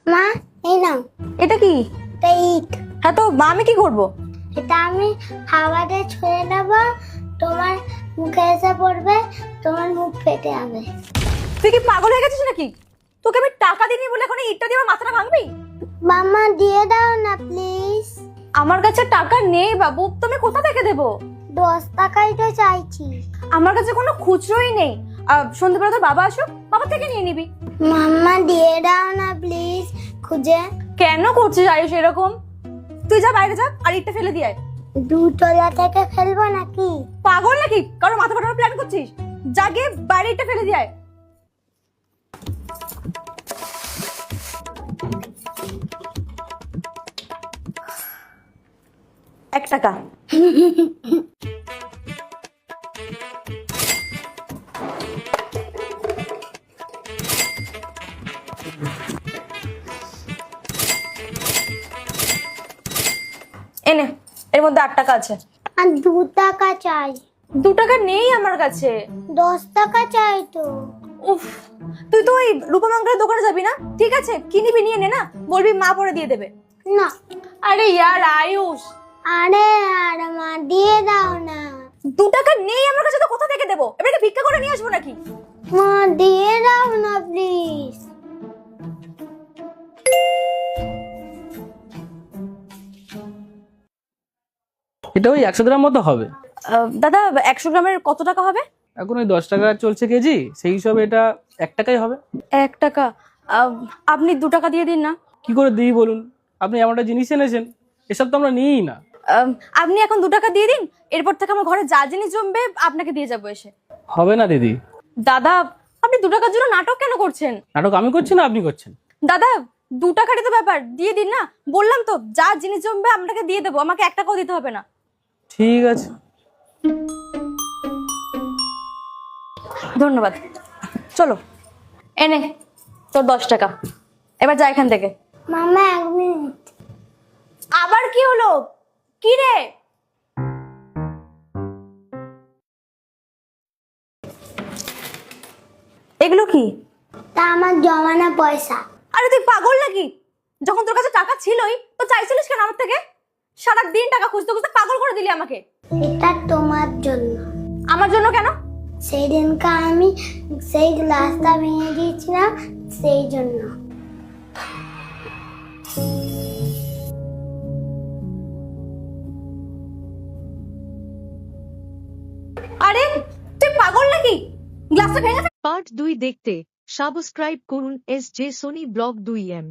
মা, এই নাও। এটা কি? এটা ইট। হ্যাঁ, তো মা আমি কি করব? এটা আমি হাওয়াতে ছুঁয়ে নেবো, তোমার মুখে এসে পড়বে, তোমার মুখ ফেটে যাবে। তুই কি পাগল হয়ে গেছিস নাকি? তোকে আমি টাকা দিইনি বলে এখন এই ইটটা দিয়ে আমার মাথাটা ভাঙবি? মামা দিয়ে দাও না প্লিজ। আমার কাছে টাকা নেই বাবু, তুমি কোথা থেকে দেবো? 10 টাকাই তো চাইছি। আমার কাছে কোনো খুচরোই নেই। সন্ধ্যাবেলা তোর বাবা আসুক, বাবা থেকে নিয়ে নিবি। মাম্মা দিয়ে দাও না প্লিজ, খুঁজে। কেন করছিস আয়ুষ এরকম? তুই যা বাইরে যা আর ইটটা ফেলে দিয়ে আয়। 2 তলা থেকে ফেলবো নাকি? পাগল নাকি? কারো মাথা ফাটানোর প্ল্যান করছিস? যা গিয়ে বাইরে ইটটা ফেলে দিয়ে আয়। ৳1। এনে, এর মধ্যে ৳8 আছে। আর 2 টাকা চাই। ৳2 নেই আমার কাছে। 10 টাকা চাই তো। উফ, তুই তো ওই রূপমঙ্গলের দোকানে যাবি না? ঠিক আছে, কি নিবি নিয়ে নে না, বলবি মা পরে দিয়ে দেবে। না। আরে ইয়ার আয়ুষ, আরে আর মা দিয়ে দাও না। ৳2 নেই আমার কাছে, তো কোথা থেকে দেবো? এবারে ভিক্ষা করে নিয়ে আসবো নাকি? মা দিয়ে দাও না প্লিজ। এটা ওই 100 গ্রাম মতো হবে। দাদা 100 গ্রামের কত টাকা হবে? এখন ওই 10 টাকা চলছে কেজি, সেই হিসাবে এটা 1 টাকাই হবে। ৳1। আপনি ৳2 দিয়ে দিন না। কি করে দিই বলুন? আপনি এমন একটা জিনিস এনেছেন, এসব তো আমরা নিই না। আপনি এখন ৳2 দিয়ে দিন, এরপর থেকে আমার ঘরে যা জিনিস জমবে আপনাকে দিয়ে যাবো এসে। হবে না দিদি। দাদা, আপনি ৳2 জন্য নাটক কেন করছেন? নাটক আমি করছি না আপনি করছেন? দাদা, ৳2 তো ব্যাপার, দিয়ে দিন না। বললাম তো, যা জিনিস জমবে আপনাকে দিয়ে দেবো, আমাকে ৳1 দিতে হবে না। ঠিক আছে। ধন্যবাদ, চলো। এনে তোর ৳10, এবার যা এখান থেকে। মামা 1 মিনিট। আবার কি হলো? কি রে? এগুলো কি? তা আমার জমানো পয়সা। আরে তুই পাগল নাকি? যখন তোর কাছে টাকা ছিলই তো চাইছিলিস কেন আমার থেকে? সারাদিন টাকা খুঁজতে খুঁজতে পাগল করে দিলি আমাকে। এটা তোমার জন্য। আমার জন্য কেন? সেই দিনকে আমি সেই গ্লাসটা ভেঙে দিয়েছিলাম, সেই জন্য। আরে তুই পাগল নাকি? গ্লাসটা ভেঙে পার্ট 2 দেখতে সাবস্ক্রাইব করুন SJ সোনি ব্লগ 2M।